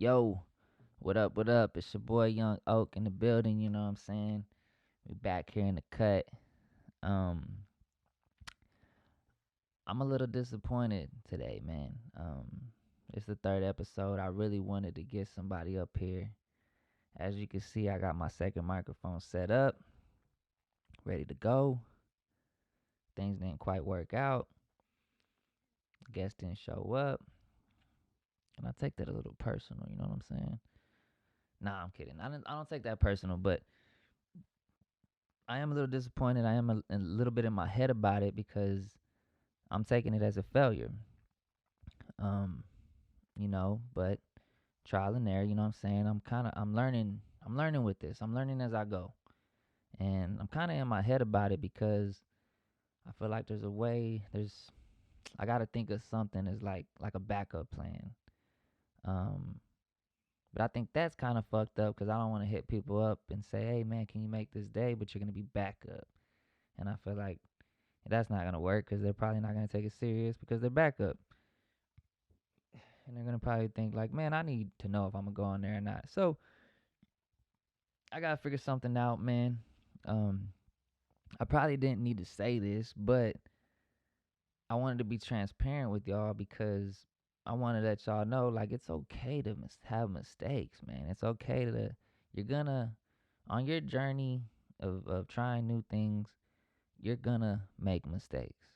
Yo, what up, what up? It's your boy Young Oak in the building, you know what I'm saying? We back here in the cut. Um, I'm a little disappointed today, man. It's the third episode. I really wanted to get somebody up here. As you can see, I got my second microphone set up, ready to go. Things didn't quite work out. Guest didn't show up. And I take that a little personal, you know what I'm saying? Nah, I'm kidding. I don't take that personal, but I am a little disappointed. I am a little bit in my head about it because I'm taking it as a failure. Um, but trial and error, you know what I'm saying? I'm learning with this. I'm learning as I go. And I'm kinda in my head about it because I feel like there's a way there's I gotta think of something as like a backup plan. Um, but I think that's kind of fucked up because I don't want to hit people up and say, "Hey man, can you make this day?" But you're gonna be backup, and I feel like that's not gonna work because they're probably not gonna take it serious because they're backup. And they're gonna probably think like, man, I need to know if I'm gonna go on there or not. So I gotta figure something out, man. Um, I probably didn't need to say this, but I wanted to be transparent with y'all because I wanted to let y'all know, like, it's okay to have mistakes, man. It's okay to you're gonna on your journey of trying new things, you're gonna make mistakes.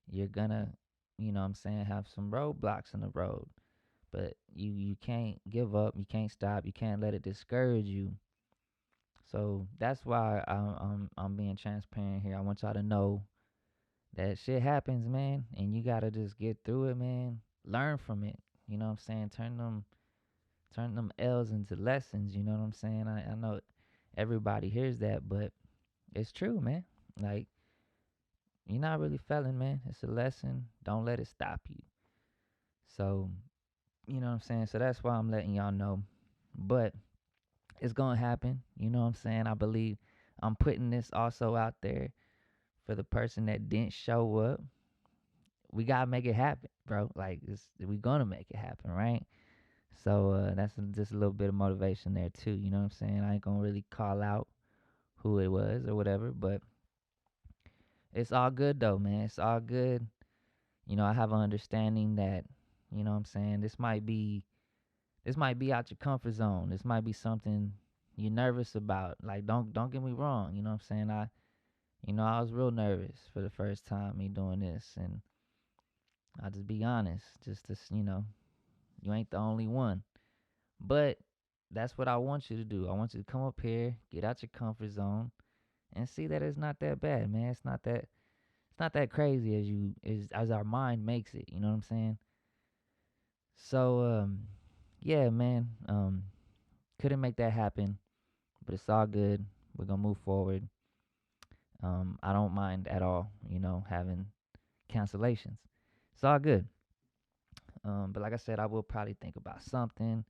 You're gonna, you know what I'm saying, have some roadblocks in the road. But you can't give up, you can't stop, you can't let it discourage you. So that's why I'm being transparent here. I want y'all to know that shit happens, man, and you gotta just get through it, man. Learn from it. You know what I'm saying? Turn them L's into lessons. You know what I'm saying? I know everybody hears that, but it's true, man. Like, you're not really failing, man. It's a lesson. Don't let it stop you. So, you know what I'm saying? So that's why I'm letting y'all know. But it's gonna happen. You know what I'm saying? I believe I'm putting this also out there for the person that didn't show up. We gotta make it happen, bro. Like we gonna make it happen, right? So that's just a little bit of motivation there too. You know what I'm saying? I ain't gonna really call out who it was or whatever, but it's all good though, man. It's all good. I have an understanding that, you know what I'm saying, this might be out your comfort zone. This might be something you're nervous about. Like don't get me wrong, you know what I'm saying? I was real nervous for the first time me doing this, and I'll just be honest, just to, you ain't the only one. But that's what I want you to do. I want you to come up here, get out your comfort zone, and see that it's not that bad, man. It's not that crazy as our mind makes it. You know what I'm saying? So yeah, man. Couldn't make that happen, but it's all good. We're gonna move forward. I don't mind at all. Having cancellations. It's all good. But like I said, I will probably think about something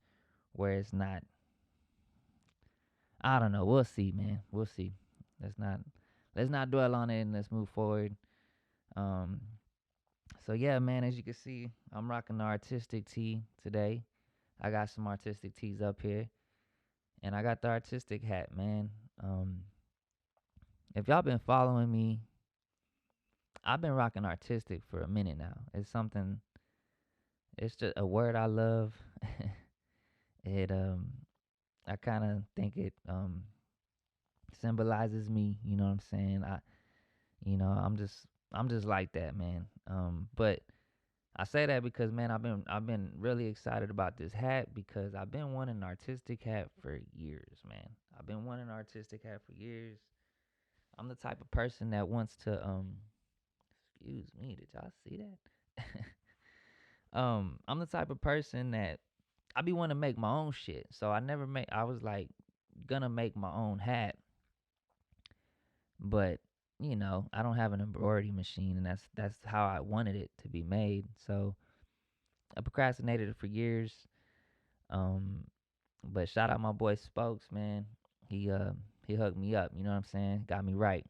where it's not. I don't know. We'll see, man. We'll see. Let's not let's not dwell on it and let's move forward. Um, so yeah, man. As you can see, I'm rocking the artistic tee today. I got some artistic tees up here, and I got the artistic hat, man. Um, if y'all been following me, I've been rocking artistic for a minute now. It's something. It's just a word I love. it I kind of think it symbolizes me. You know what I'm saying? I'm just like that, man. But I say that because, man, I've been really excited about this hat because I've been wanting an artistic hat for years, man. I've been wanting an artistic hat for years. I'm the type of person that wants to excuse me, did y'all see that? I'm the type of person that I be wanting to make my own shit. So I was like gonna make my own hat, but I don't have an embroidery machine, and that's how I wanted it to be made. So I procrastinated it for years. Um, but shout out my boy Spokes, man. He hooked me up. You know what I'm saying? Got me right.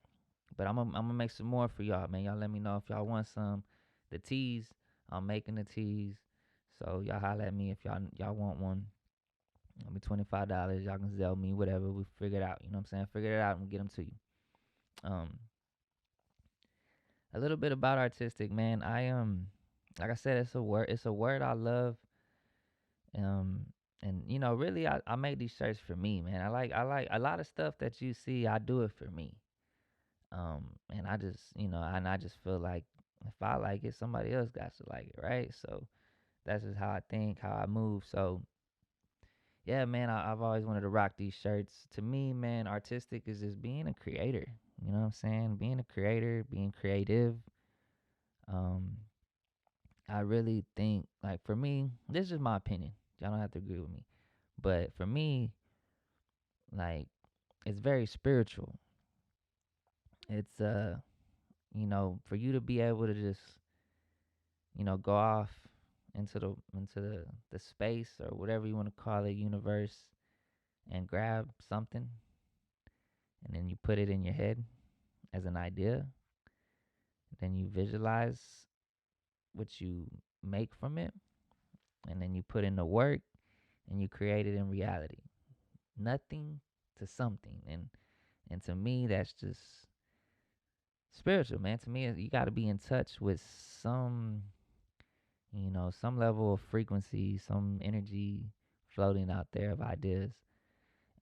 But I'm gonna make some more for y'all, man. Y'all let me know if y'all want some. The teas, I'm making the teas. So y'all holler at me if y'all want one. It'll be $25. Y'all can sell me whatever. We figure it out. You know what I'm saying? Figure it out and get them to you. Um, a little bit about artistic, man. Like I said, it's a word. It's a word I love. Um, and really, I make these shirts for me, man. I like a lot of stuff that you see. I do it for me. And I just, and I just feel like if I like it, somebody else got to like it, right? So that's just how I think, how I move. So yeah, man, I've always wanted to rock these shirts. To me, man, artistic is just being a creator. You know what I'm saying? Being a creator, being creative. Um, I really think, like, for me, this is my opinion. Y'all don't have to agree with me. But for me, like, it's very spiritual. It's, for you to be able to just, go off into the space or whatever you want to call it, universe, and grab something, and then you put it in your head as an idea. Then you visualize what you make from it, and then you put in the work, and you create it in reality. Nothing to something, and to me, that's just spiritual, man. To me, you got to be in touch with some level of frequency, some energy floating out there of ideas,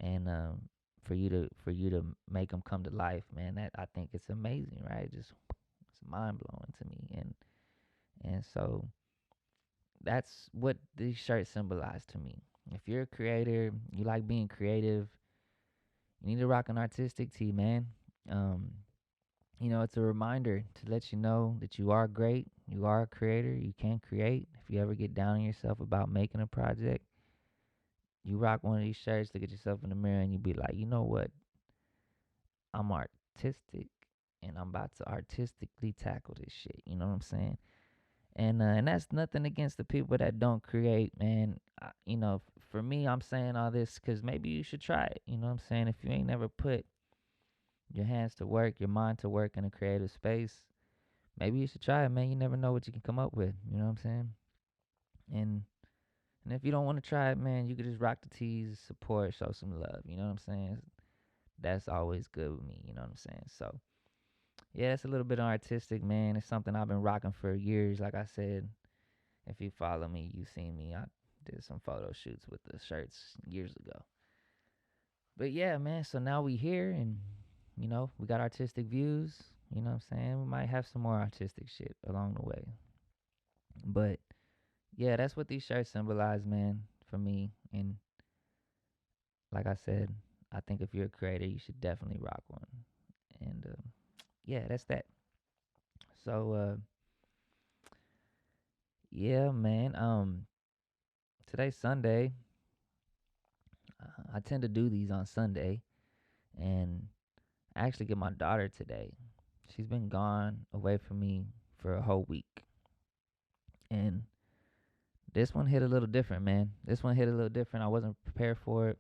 and for you to make them come to life, man. That I think it's amazing, right? Just it's mind blowing to me, and so that's what these shirts symbolize to me. If you're a creator, you like being creative, you need to rock an artistic tee, man. Um, it's a reminder to let you know that you are great, you are a creator, you can create. If you ever get down on yourself about making a project, you rock one of these shirts, look at yourself in the mirror, and you be like, you know what? I'm artistic, and I'm about to artistically tackle this shit. You know what I'm saying? And that's nothing against the people that don't create, man. For me, I'm saying all this because maybe you should try it. You know what I'm saying? If you ain't never put your hands to work, your mind to work in a creative space, maybe you should try it, man. You never know what you can come up with. You know what I'm saying? And and if you don't want to try it, man, you could just rock the tees, support, show some love. You know what I'm saying? That's always good with me. You know what I'm saying? So yeah, it's a little bit artistic, man. It's something I've been rocking for years. Like I said, if you follow me, you seen me. I did some photo shoots with the shirts years ago. But yeah, man, so now we here and we got artistic views. You know what I'm saying? We might have some more artistic shit along the way. But yeah, that's what these shirts symbolize, man, for me. And like I said, I think if you're a creator, you should definitely rock one. And yeah, that's that. So yeah, man. Today's Sunday. I tend to do these on Sunday, and I actually get my daughter today. She's been gone away from me for a whole week. And this one hit a little different, man. This one hit a little different. I wasn't prepared for it.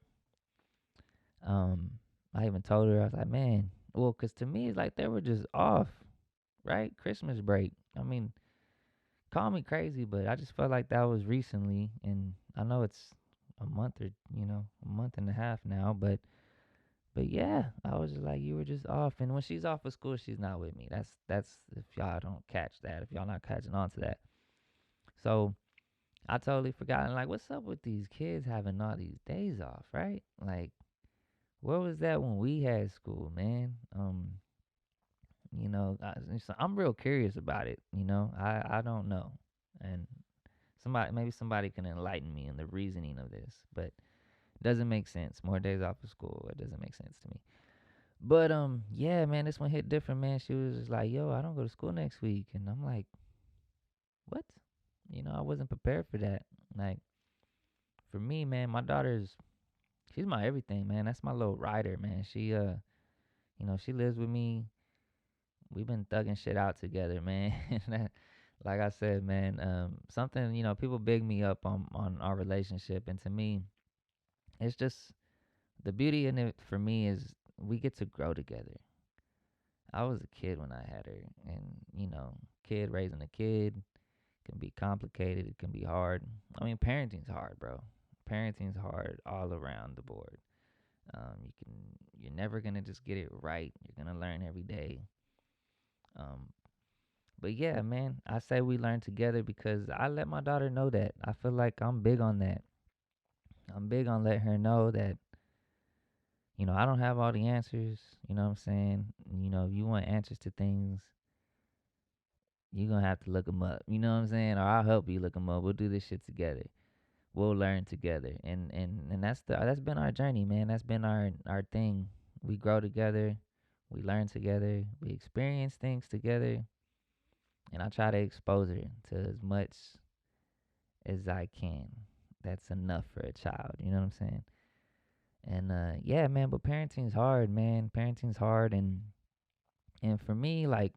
Um, I even told her, I was like, man, well, because to me, it's like they were just off, right? Christmas break. I mean, call me crazy, but I just felt like that was recently. And I know it's a month or, a month and a half now, but yeah, I was just like, you were just off. And when she's off of school, she's not with me. That's if y'all don't catch that, if y'all not catching on to that. So I totally forgot. And like, what's up with these kids having all these days off, right? Like, where was that when we had school, man? So I'm real curious about it. I don't know, and maybe somebody can enlighten me in the reasoning of this, but it doesn't make sense. More days off of school, it doesn't make sense to me. But yeah, man, this one hit different, man. She was just like, "Yo, I don't go to school next week," and I'm like, "What?" I wasn't prepared for that. Like for me, man, my daughter's she's my everything, man. That's my little rider, man. She lives with me. We've been thugging shit out together, man. Like I said, man, something people big me up on our relationship, and to me, it's just the beauty in it for me is we get to grow together. I was a kid when I had her, and kid raising a kid, It can be complicated. It can be hard. I mean, parenting's hard, bro. Parenting's hard all around the board. You're never gonna just get it right. You're gonna learn every day. Um, but yeah, man, I say we learn together because I let my daughter know that. I feel like I'm big on that. I'm big on letting her know that, I don't have all the answers. You know what I'm saying? If you want answers to things, you're going to have to look them up. You know what I'm saying? Or I'll help you look them up. We'll do this shit together. We'll learn together. And that's been our journey, man. That's been our thing. We grow together. We learn together. We experience things together. And I try to expose her to as much as I can. That's enough for a child. You know what I'm saying? And yeah, man, but parenting's hard, man. Parenting's hard and for me, like,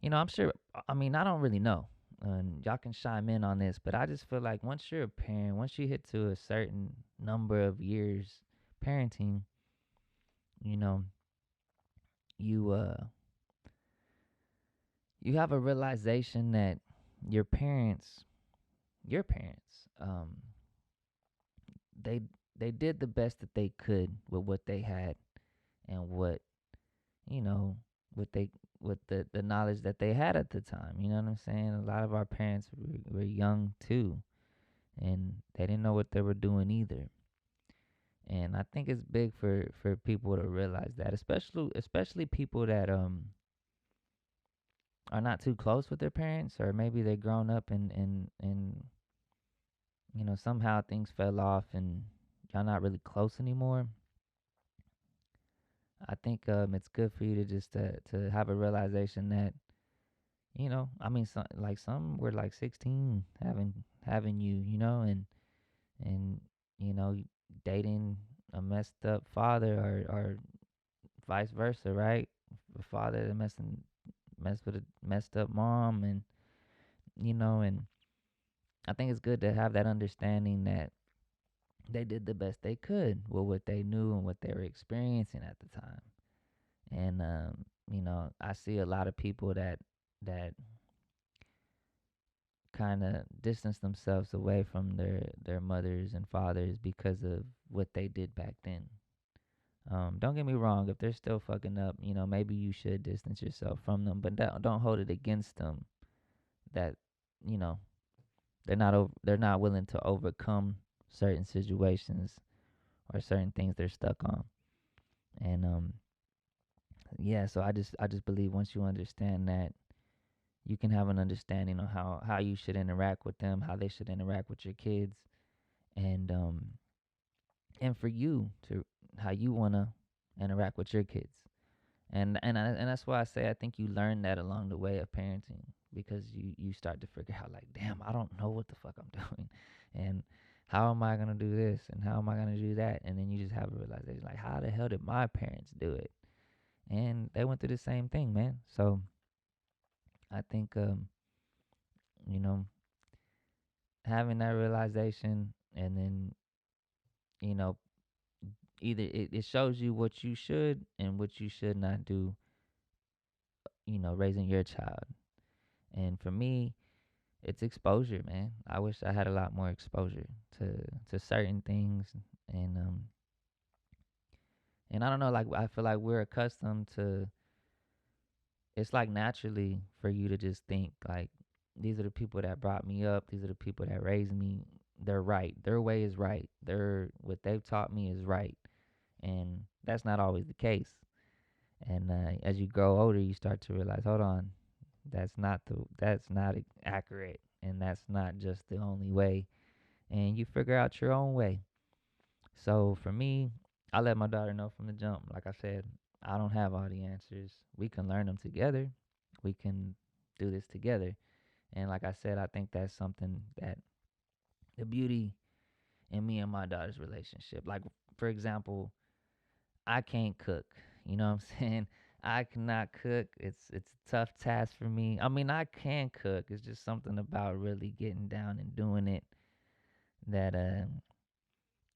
I'm sure I mean, I don't really know. And y'all can chime in on this, but I just feel like once you're a parent, once you hit to a certain number of years parenting, you know, you you have a realization that your parents, your parents, they they did the best that they could with what they had and what you know what they with the knowledge that they had at the time. You know what I'm saying? A lot of our parents were young too, and they didn't know what they were doing either. And I think it's big for people to realize that, especially people that are not too close with their parents, or maybe they're grown up and somehow things fell off and y'all not really close anymore. I think it's good for you to just to have a realization that I mean, some were like 16 having you, and you know dating a messed up father, or vice versa, right? A father that messed with a messed up mom, and I think it's good to have that understanding that they did the best they could with what they knew and what they were experiencing at the time. And I see a lot of people that kind of distance themselves away from their mothers and fathers because of what they did back then. Don't get me wrong, if they're still fucking up, maybe you should distance yourself from them, but don't hold it against them that you know they're not willing to overcome certain situations or certain things they're stuck on. And yeah, so I just believe once you understand that, you can have an understanding of how you should interact with them, how they should interact with your kids, and for you to how you want to interact with your kids. And that's why I say I think you learn that along the way of parenting, because you start to figure out, like, damn, I don't know what the fuck I'm doing, and how am I gonna do this, and how am I gonna do that, and then you just have a realization, like, how the hell did my parents do it? And they went through the same thing, man. So I think you know having that realization, and then you know either it shows you what you should and what you should not do, raising your child. And for me, it's exposure, man. I wish I had a lot more exposure to certain things, and I don't know, like, I feel like we're accustomed to, it's like naturally for you to just think like, these are the people that brought me up, these are the people that raised me, they're right, their way is right, their what they've taught me is right. And that's not always the case. And as you grow older, you start to realize, hold on, that's not accurate, and that's not just the only way. And you figure out your own way. So for me, I let my daughter know from the jump. Like I said, I don't have all the answers. We can learn them together. We can do this together. And like I said, I think that's something that the beauty in me and my daughter's relationship. Like, for example, I can't cook. You know what I'm saying? I cannot cook. It's a tough task for me. I mean, I can cook. It's just something about really getting down and doing it that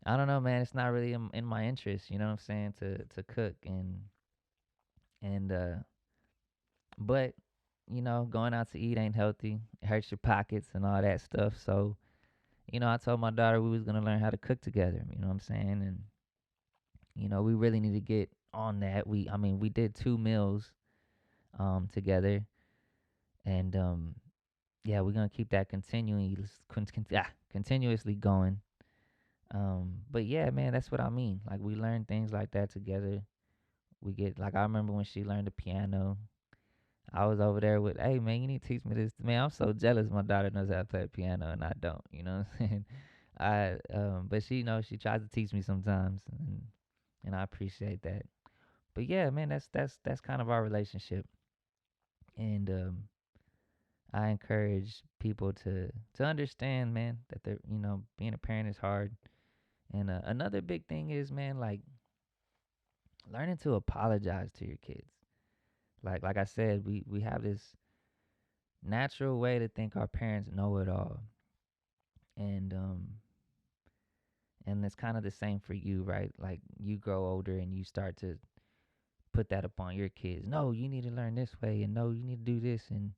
I don't know, man. It's not really in my interest. You know what I'm saying? To cook, and but going out to eat ain't healthy. It hurts your pockets and all that stuff. So, I told my daughter we was gonna learn how to cook together. You know what I'm saying? And we really need to get on that. We did 2 meals together, and yeah, we're gonna keep that continuously going. But yeah, man, that's what I mean. Like we learn things like that together. We get like I remember when she learned the piano. I was over there with, hey man, you need to teach me this. Man, I'm so jealous. My daughter knows how to play the piano and I don't. You know what I'm saying? But she tries to teach me sometimes, and I appreciate that. But yeah, man, that's kind of our relationship, and I encourage people to understand, man, that they're being a parent is hard. And another big thing is, man, like learning to apologize to your kids. Like I said, we have this natural way to think our parents know it all, and it's kind of the same for you, right? Like you grow older and you start to put that upon your kids. No, you need to learn this way, and no, you need to do this, and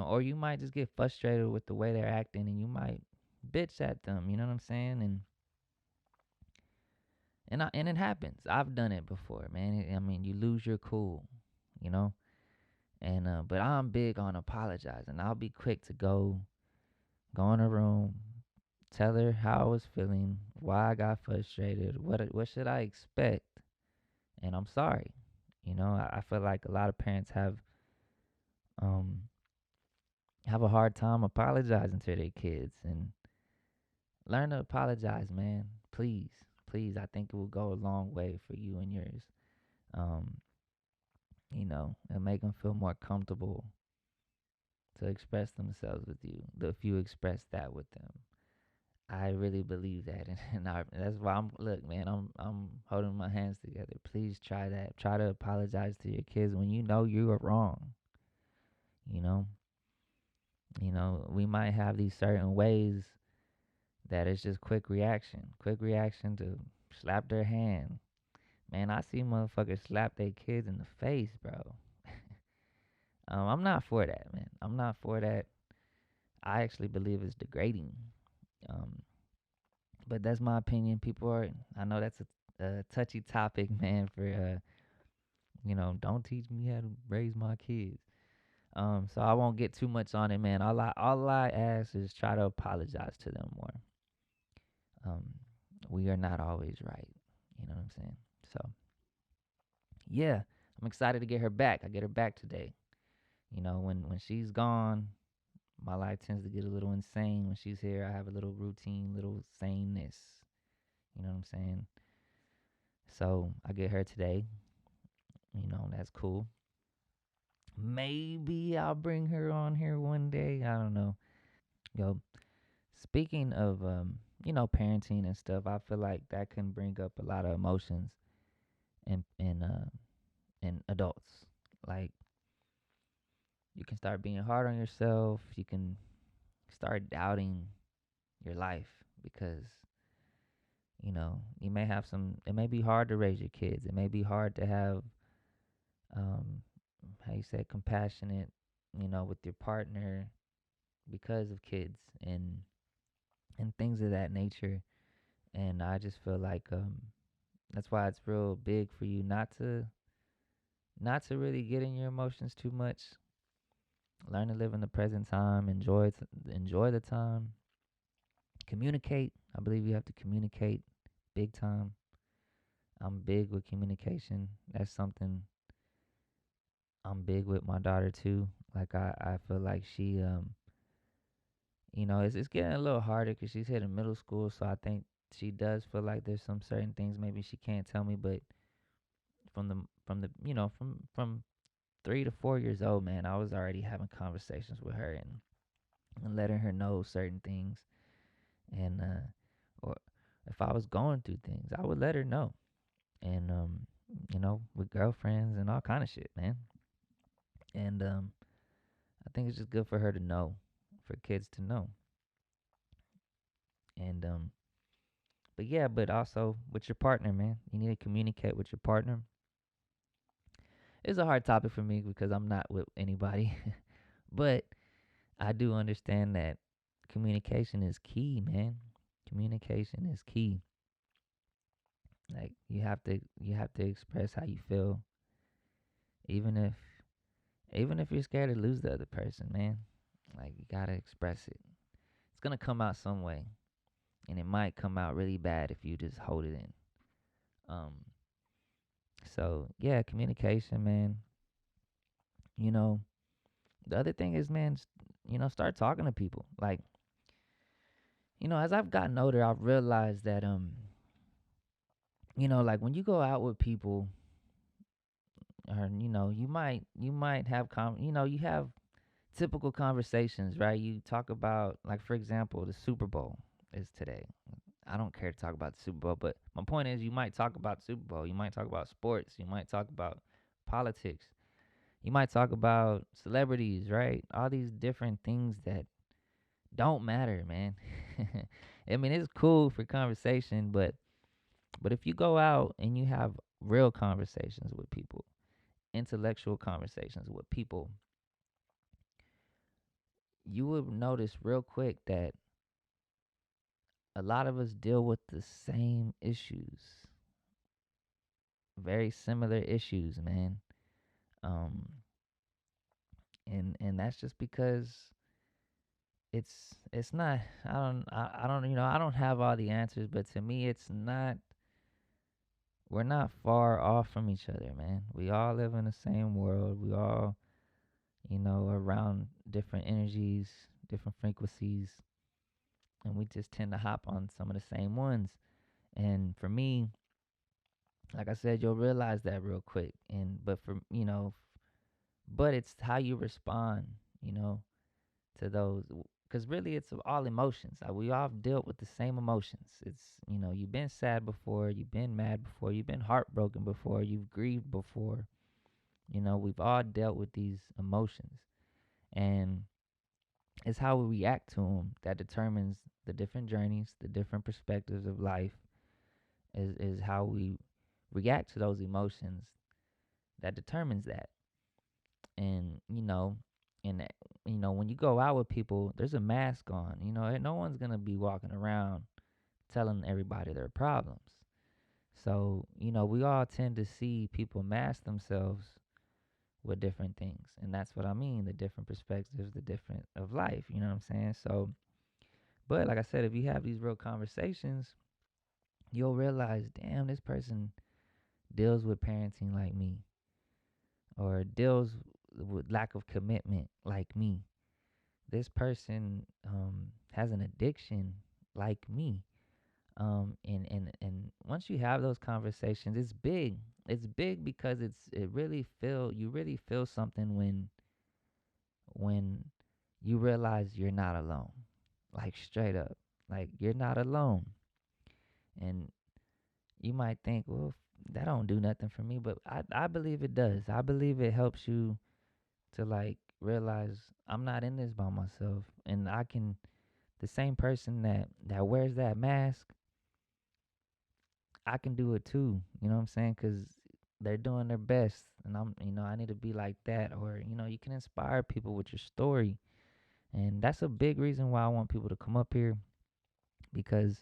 or you might just get frustrated with the way they're acting, and you might bitch at them. You know what I'm saying? And it happens. I've done it before, man. I mean, you lose your cool, you know. And but I'm big on apologizing. I'll be quick to go in a room, tell her how I was feeling, why I got frustrated, what should I expect, and I'm sorry. I feel like a lot of parents um have a hard time apologizing to their kids, and learn to apologize, man. Please, please. I think it will go a long way for you and yours. Um, and make them feel more comfortable to express themselves with you. If you express that with them, I really believe that, and that's why look, man. I'm holding my hands together. Please try that. Try to apologize to your kids when you know you are wrong. You know, we might have these certain ways that it's just quick reaction to slap their hand. Man, I see motherfuckers slap their kids in the face, bro. I'm not for that, man. I'm not for that. I actually believe it's degrading. Um, but that's my opinion. I know that's a touchy topic, man. Don't teach me how to raise my kids. So I won't get too much on it, man. All I ask is try to apologize to them more. Um, we are not always right. You know what I'm saying? So yeah, I'm excited to get her back. I get her back today. When she's gone, my life tends to get a little insane. When she's here, I have a little routine, little saneness. You know what I'm saying? So I get her today. That's cool. Maybe I'll bring her on here one day. I don't know. Yo, speaking of parenting and stuff, I feel like that can bring up a lot of emotions in adults. Like you can start being hard on yourself. You can start doubting your life because you may have it may be hard to raise your kids. It may be hard to have um how you say compassionate, with your partner because of kids and things of that nature. And I just feel like that's why it's real big for you not to really get in your emotions too much. Learn to live in the present time, enjoy the time, communicate. I believe you have to communicate big time. I'm big with communication. That's something I'm big with my daughter too. Like I feel like she it's getting a little harder because she's hitting middle school, so I think she does feel like there's some certain things maybe she can't tell me, but from the from 3 to 4 years old, man, I was already having conversations with her and letting her know certain things, and or if I was going through things, I would let her know, and with girlfriends and all kind of shit, man, and I think it's just good for her to know, for kids to know, and but yeah, but also with your partner, man, you need to communicate with your partner. it's a hard topic for me because I'm not with anybody. But I do understand that communication is key, man. Communication is key. Like you have to express how you feel, even if even if you're scared to lose the other person, man. Like you gotta express it. It's gonna come out some way, and it might come out really bad if you just hold it in. Um. So yeah, communication, man. You know, the other thing is, man, start talking to people. Like, as I've gotten older, I've realized that like when you go out with people, or you might have you have typical conversations, right? You talk about, like, for example, the Super Bowl is today. I don't care to talk about the Super Bowl, but my point is, you might talk about the Super Bowl. You might talk about sports. You might talk about politics. You might talk about celebrities, right? All these different things that don't matter, man. I mean, it's cool for conversation, but if you go out and you have real conversations with people, intellectual conversations with people, you will notice real quick that a lot of us deal with the same issues, very similar issues, man. Um, and that's just because it's not. I don't have all the answers, but to me, it's not. We're not far off from each other, man. We all live in the same world. We all, around different energies, different frequencies, and we just tend to hop on some of the same ones. And for me, like I said, you'll realize that real quick. But it's how you respond, you know, to those. Because really, it's all emotions. We all dealt with the same emotions. You've been sad before, you've been mad before, you've been heartbroken before, you've grieved before. We've all dealt with these emotions. And it's how we react to them that determines the different journeys, the different perspectives of life, is how we react to those emotions that determines that. And when you go out with people, there's a mask on. No one's gonna be walking around telling everybody their problems. So we all tend to see people mask themselves with different things, and that's what I mean. The different perspectives, the different of life. You know what I'm saying? So, but like I said, if you have these real conversations, you'll realize, damn, this person deals with parenting like me, or deals with lack of commitment like me. This person has an addiction like me. And once you have those conversations, it's big. It's big because you really feel something when you realize you're not alone. Like, straight up. Like, you're not alone. And you might think, well, that don't do nothing for me, but I believe it does. I believe it helps you to, like, realize I'm not in this by myself, and the same person that wears that mask, I can do it too. You know what I'm saying? Because they're doing their best, and I need to be like that. Or you can inspire people with your story, and that's a big reason why I want people to come up here, because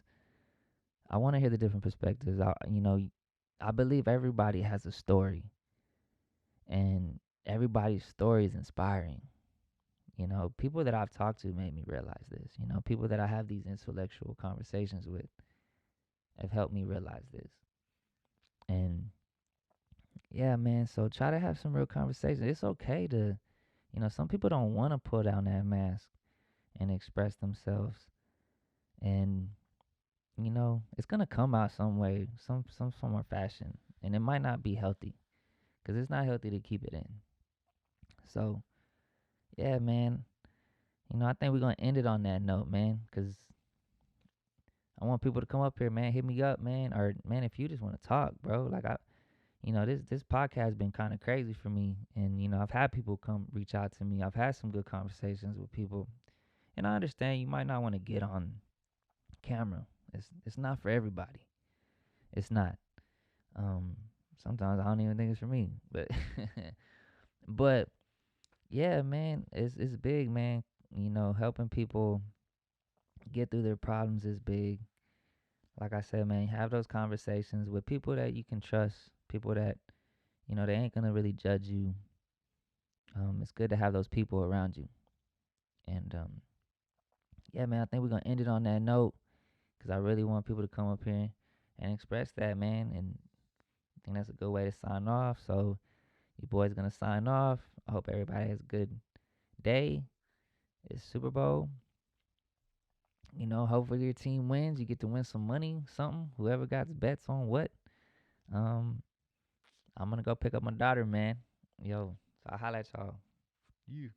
I want to hear the different perspectives. I believe everybody has a story, and everybody's story is inspiring. People that I've talked to made me realize this. People that I have these intellectual conversations with have helped me realize this. And yeah, man, so try to have some real conversations. It's okay to, some people don't want to put down that mask and express themselves. And, it's going to come out some way, some form or fashion. And it might not be healthy, because it's not healthy to keep it in. So, yeah, man, I think we're going to end it on that note, man, because I want people to come up here, man. Hit me up, man. Or, man, if you just want to talk, bro. Like, this podcast has been kind of crazy for me. And, I've had people come reach out to me. I've had some good conversations with people. And I understand you might not want to get on camera. It's not for everybody. It's not. Um, Sometimes I don't even think it's for me. But but yeah, man, it's big, man. You know, helping people get through their problems is big. Like I said, man, have those conversations with people that you can trust, people that, they ain't gonna really judge you. It's good to have those people around you. And yeah, man, I think we're gonna end it on that note because I really want people to come up here and express that, man. And I think that's a good way to sign off. So your boy's gonna sign off. I hope everybody has a good day. It's Super Bowl. Hopefully your team wins. You get to win some money, something. Whoever got bets on what. Um, I'm gonna go pick up my daughter, man. Yo, so I'll holla at y'all. Yeah.